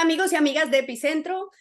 Hola amigos y amigas de Epicentro.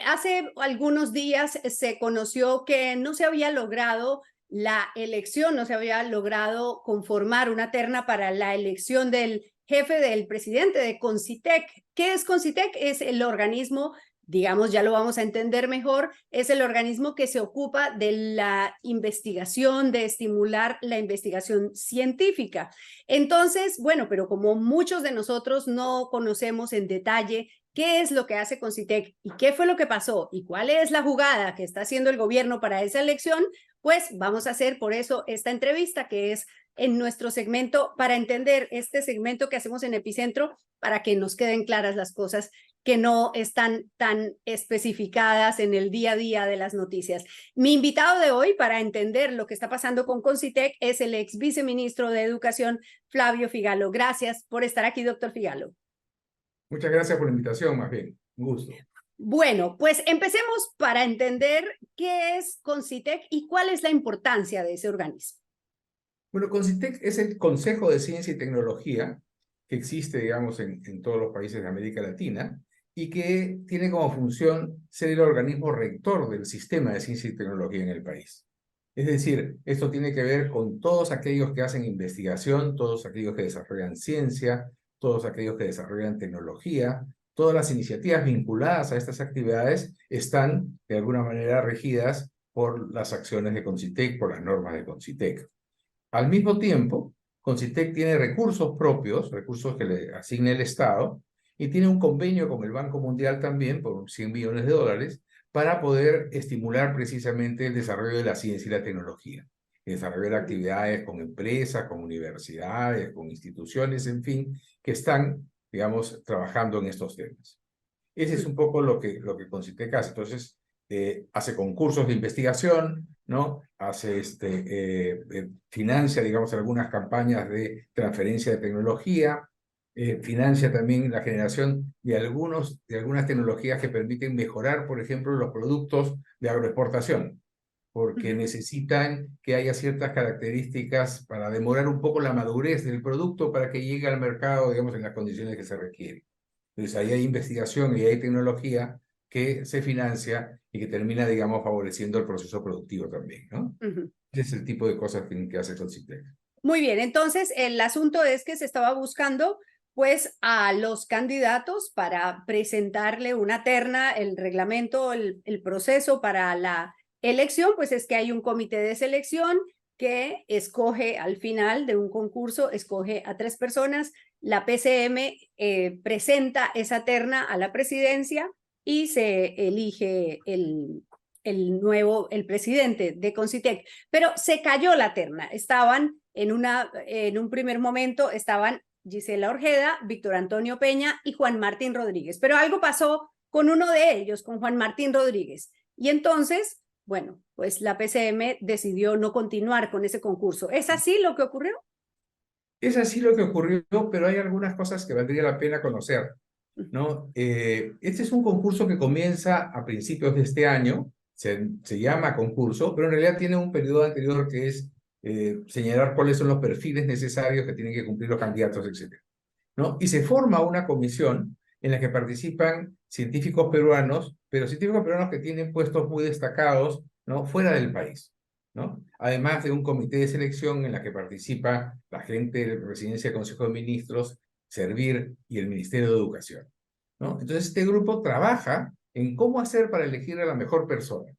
Hace algunos días se conoció que no se había logrado la elección, no se había logrado conformar una terna para la elección del jefe del presidente de Concitec. ¿Qué es Concitec? Es el organismo, digamos, ya lo vamos a entender mejor, es el organismo que se ocupa de la investigación, de estimular la investigación científica. Entonces, bueno, pero como muchos de nosotros no conocemos en detalle qué es lo que hace Concitec y qué fue lo que pasó y cuál es la jugada que está haciendo el gobierno para esa elección, pues vamos a hacer por eso esta entrevista que es en nuestro segmento para entender este segmento que hacemos en Epicentro para que nos queden claras las cosas que no están tan especificadas en el día a día de las noticias. Mi invitado de hoy para entender lo que está pasando con Concitec es el ex viceministro de Educación, Flavio Figalo. Gracias por estar aquí, doctor Figalo. Muchas gracias por la invitación, más bien. Un gusto. Bueno, pues empecemos para entender qué es Concitec y cuál es la importancia de ese organismo. Bueno, CONCITEC es el Consejo de Ciencia y Tecnología que existe, digamos, en todos los países de América Latina y que tiene como función ser el organismo rector del sistema de ciencia y tecnología en el país. Es decir, esto tiene que ver con todos aquellos que hacen investigación, todos aquellos que desarrollan ciencia, todos aquellos que desarrollan tecnología. Todas las iniciativas vinculadas a estas actividades están, de alguna manera, regidas por las acciones de CONCITEC, por las normas de CONCITEC. Al mismo tiempo, CONCITEC tiene recursos propios, recursos que le asigna el Estado, y tiene un convenio con el Banco Mundial también por 100 millones de dólares para poder estimular precisamente el desarrollo de la ciencia y la tecnología. El desarrollo de actividades con empresas, con universidades, con instituciones, en fin, que están, digamos, trabajando en estos temas. Ese es un poco lo que CONCITEC hace. Entonces, hace concursos de investigación, ¿no? Financia, digamos, algunas campañas de transferencia de tecnología, financia también la generación de algunas tecnologías que permiten mejorar, por ejemplo, los productos de agroexportación, porque necesitan que haya ciertas características para demorar un poco la madurez del producto para que llegue al mercado, digamos, en las condiciones que se requieren. Entonces, ahí hay investigación y hay tecnología que se financia y que termina, digamos, favoreciendo el proceso productivo también, ¿no? Ese es el tipo de cosas que hace CONCITEC. Muy bien, entonces el asunto es que se estaba buscando pues a los candidatos para presentarle una terna, el reglamento, el proceso para la elección, pues es que hay un comité de selección que escoge al final de un concurso, escoge a 3 personas, la PCM presenta esa terna a la presidencia y se elige el presidente de Concitec, pero se cayó la terna, estaban en un primer momento estaban Gisela Orjeda, Víctor Antonio Peña y Juan Martín Rodríguez. Pero algo pasó con uno de ellos, con Juan Martín Rodríguez. Y entonces, bueno, pues la PCM decidió no continuar con ese concurso. ¿Es así lo que ocurrió? Es así lo que ocurrió, pero hay algunas cosas que valdría la pena conocer, ¿no? Este es un concurso que comienza a principios de este año, se llama concurso, pero en realidad tiene un periodo anterior que es señalar cuáles son los perfiles necesarios que tienen que cumplir los candidatos, etc., ¿no? Y se forma una comisión en la que participan científicos peruanos, pero científicos peruanos que tienen puestos muy destacados, ¿no?, fuera del país, ¿no? Además de un comité de selección en la que participa la gente de la Presidencia del Consejo de Ministros, Servir y el Ministerio de Educación, ¿no? Entonces este grupo trabaja en cómo hacer para elegir a la mejor persona,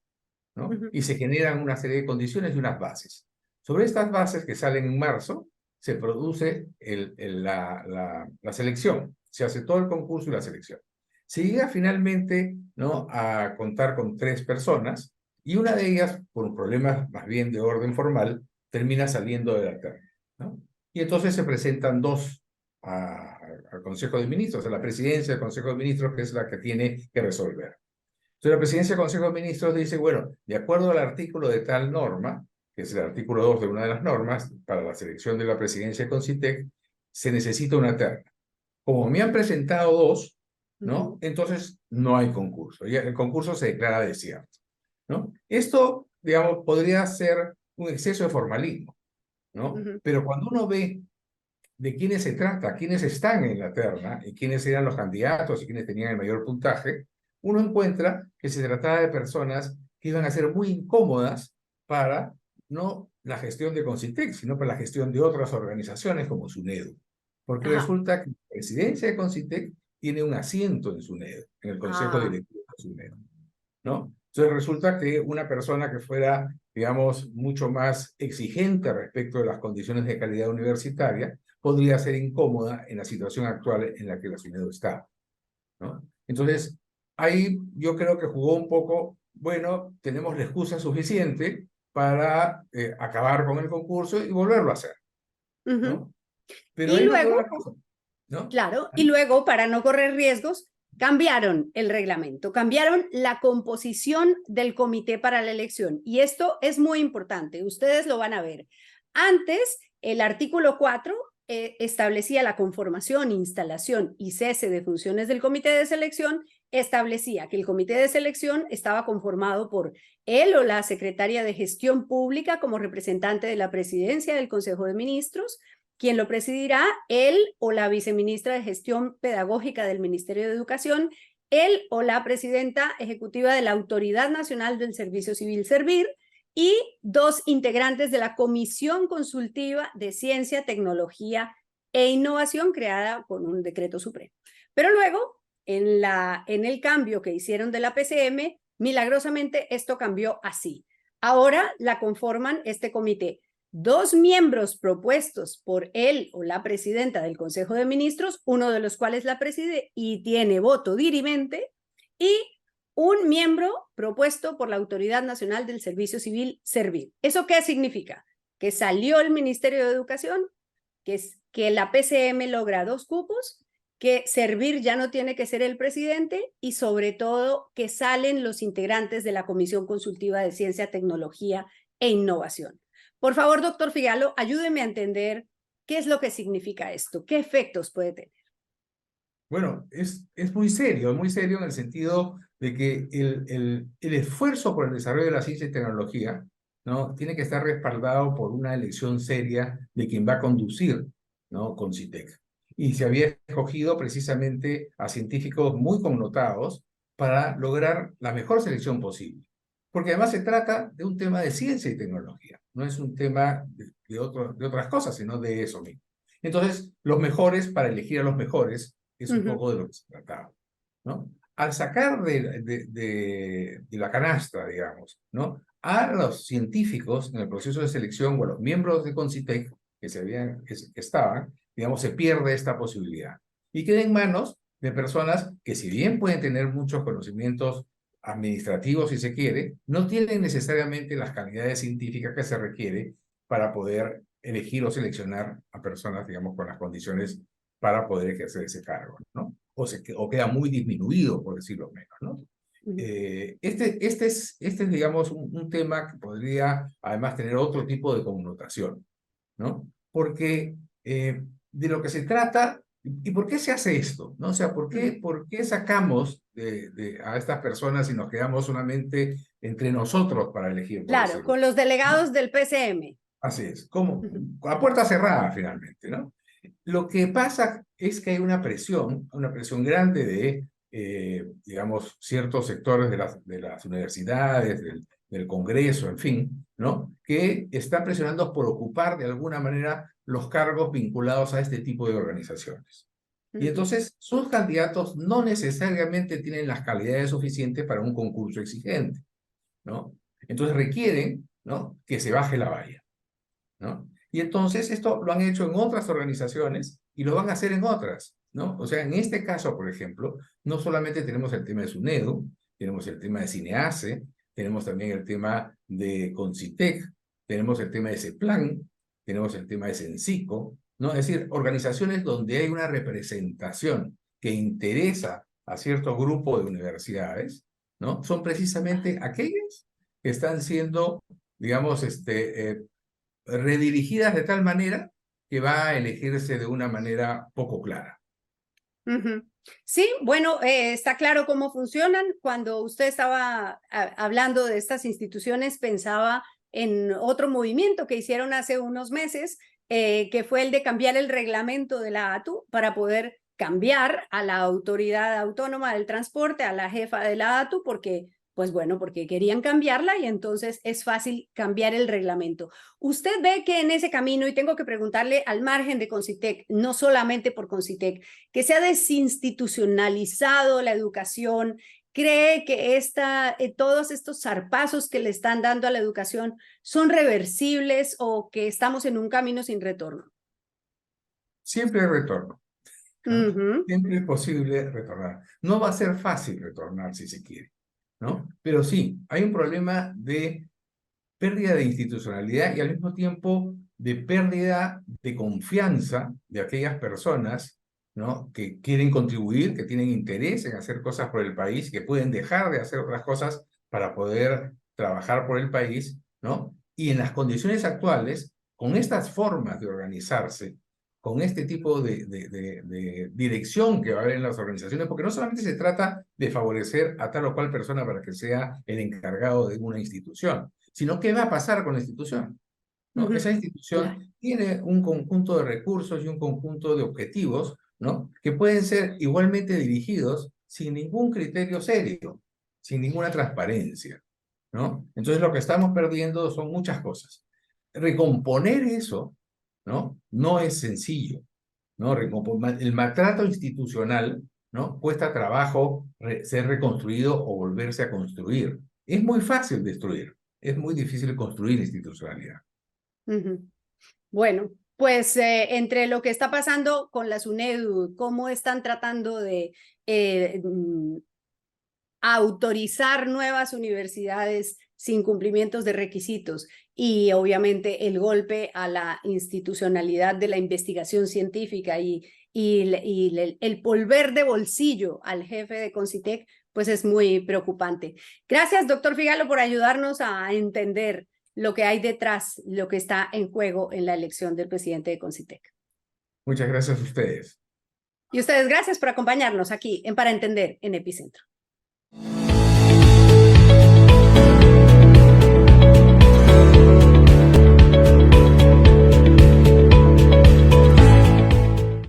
¿no? Y se generan una serie de condiciones y unas bases. Sobre estas bases que salen en marzo, se produce la selección. Se hace todo el concurso y la selección. Se llega finalmente, ¿no?, a contar con 3 personas y una de ellas, por problemas más bien de orden formal, termina saliendo de la terna, ¿no? Y entonces se presentan 2 al Consejo de Ministros, a la presidencia del Consejo de Ministros, que es la que tiene que resolver. Entonces la presidencia del Consejo de Ministros dice, bueno, de acuerdo al artículo de tal norma, que es el artículo 2 de una de las normas, para la selección de la presidencia de CONCITEC, se necesita una terna. Como me han presentado 2, ¿no? Entonces no hay concurso. Ya el concurso se declara desierto, ¿no? Esto, digamos, podría ser un exceso de formalismo, ¿no? Pero cuando uno ve de quiénes se trata, quiénes están en la terna y quiénes eran los candidatos y quiénes tenían el mayor puntaje, uno encuentra que se trataba de personas que iban a ser muy incómodas para no la gestión de Concitec, sino para la gestión de otras organizaciones como SUNEDU. Porque Ajá. resulta que la presidencia de Concitec tiene un asiento en SUNEDU, en el Consejo Ah, Directivo de SUNEDU, ¿no? Entonces resulta que una persona que fuera, digamos, mucho más exigente respecto de las condiciones de calidad universitaria, podría ser incómoda en la situación actual en la que la SUNEDU está, ¿no? Entonces, ahí yo creo que jugó un poco, bueno, tenemos la excusa suficiente para acabar con el concurso y volverlo a hacer, ujú. ¿no? Pero Y ahí no quedó luego, la cosa, ¿no? claro, y luego, para no correr riesgos, cambiaron el reglamento, cambiaron la composición del comité para la elección. Y esto es muy importante, ustedes lo van a ver. Antes, el artículo 4 establecía la conformación, instalación y cese de funciones del comité de selección, establecía que el comité de selección estaba conformado por él o la secretaria de Gestión Pública como representante de la presidencia del Consejo de Ministros, quien lo presidirá, él o la viceministra de Gestión Pedagógica del Ministerio de Educación, él o la presidenta ejecutiva de la Autoridad Nacional del Servicio Civil Servir y 2 integrantes de la Comisión Consultiva de Ciencia, Tecnología e Innovación creada con un decreto supremo. Pero luego, en el cambio que hicieron de la PCM, milagrosamente esto cambió así. Ahora la conforman este comité 2 miembros propuestos por él o la presidenta del Consejo de Ministros, uno de los cuales la preside y tiene voto dirimente, y un miembro propuesto por la Autoridad Nacional del Servicio Civil Servir. ¿Eso qué significa? Que salió el Ministerio de Educación, que la PCM logra 2 cupos, que Servir ya no tiene que ser el presidente y sobre todo que salen los integrantes de la Comisión Consultiva de Ciencia, Tecnología e Innovación. Por favor, doctor Figalo, ayúdeme a entender qué es lo que significa esto, qué efectos puede tener. Bueno, es muy serio en el sentido de que el esfuerzo por el desarrollo de la ciencia y tecnología, ¿no? Tiene que estar respaldado por una elección seria de quien va a conducir, ¿no? Concitec. Y se había escogido precisamente a científicos muy connotados para lograr la mejor selección posible. Porque además se trata de un tema de ciencia y tecnología, no es un tema de otras cosas, sino de eso mismo. Entonces, los mejores para elegir a los mejores es un poco de lo que se trataba, ¿no? Al sacar de la canasta, digamos, ¿no? A los científicos en el proceso de selección o a los miembros de Concitec que estaban, digamos, se pierde esta posibilidad. Y queda en manos de personas que, si bien pueden tener muchos conocimientos administrativos, si se quiere, no tienen necesariamente las calidades científicas que se requiere para poder elegir o seleccionar a personas, digamos, con las condiciones para poder ejercer ese cargo, ¿no? O queda muy disminuido, por decirlo menos, ¿no? Este es, digamos, un tema que podría además tener otro tipo de connotación, ¿no? Porque de lo que se trata, ¿y por qué se hace esto? ¿No? O sea, por qué sacamos a estas personas y nos quedamos solamente entre nosotros para elegir, por Claro, decirlo? con los ¿No? delegados del PCM. Así es, como a puerta cerrada finalmente, ¿no? Lo que pasa es que hay una presión grande de, digamos, ciertos sectores de las universidades, del Congreso, en fin, ¿no? Que están presionando por ocupar de alguna manera los cargos vinculados a este tipo de organizaciones. Y entonces sus candidatos no necesariamente tienen las calidades suficientes para un concurso exigente, ¿no? Entonces requieren, ¿no? Que se baje la valla, ¿no? Y entonces esto lo han hecho en otras organizaciones y lo van a hacer en otras, ¿no? O sea, en este caso, por ejemplo, no solamente tenemos el tema de SUNEDU, tenemos el tema de CINEACE, tenemos también el tema de CONCITEC, tenemos el tema de CEPLAN, tenemos el tema de CENCICO, ¿no? Es decir, organizaciones donde hay una representación que interesa a cierto grupo de universidades, ¿no? Son precisamente aquellas que están siendo, digamos, redirigidas de tal manera que va a elegirse de una manera poco clara. Sí, bueno, está claro cómo funcionan. Cuando usted estaba hablando de estas instituciones, pensaba en otro movimiento que hicieron hace unos meses, que fue el de cambiar el reglamento de la ATU para poder cambiar a la Autoridad Autónoma del Transporte, a la jefa de la ATU, porque pues bueno, porque querían cambiarla y entonces es fácil cambiar el reglamento. Usted ve que en ese camino, y tengo que preguntarle al margen de Concitec, no solamente por Concitec, que se ha desinstitucionalizado la educación, ¿cree que todos estos zarpazos que le están dando a la educación son reversibles o que estamos en un camino sin retorno? Siempre hay retorno, ¿no? Siempre es posible retornar. No va a ser fácil retornar si se quiere, ¿no? Pero sí, hay un problema de pérdida de institucionalidad y al mismo tiempo de pérdida de confianza de aquellas personas, ¿no? Que quieren contribuir, que tienen interés en hacer cosas por el país, que pueden dejar de hacer otras cosas para poder trabajar por el país, ¿no? Y en las condiciones actuales, con estas formas de organizarse, con este tipo de dirección que va a haber en las organizaciones, porque no solamente se trata de favorecer a tal o cual persona para que sea el encargado de una institución, sino qué va a pasar con la institución, ¿no? Esa institución tiene un conjunto de recursos y un conjunto de objetivos, ¿no? Que pueden ser igualmente dirigidos sin ningún criterio serio, sin ninguna transparencia, ¿no? Entonces lo que estamos perdiendo son muchas cosas. Recomponer eso, ¿no? No es sencillo, ¿no? El maltrato institucional, ¿no? Cuesta trabajo ser reconstruido o volverse a construir. Es muy fácil destruir, es muy difícil construir institucionalidad. Bueno, pues entre lo que está pasando con la SUNEDU, cómo están tratando de autorizar nuevas universidades sin cumplimientos de requisitos y obviamente el golpe a la institucionalidad de la investigación científica y el volver de bolsillo al jefe de Concitec, pues es muy preocupante. Gracias, doctor Figalo, por ayudarnos a entender lo que hay detrás, lo que está en juego en la elección del presidente de Concitec. Muchas gracias a ustedes. Y ustedes, gracias por acompañarnos aquí en Para Entender en Epicentro.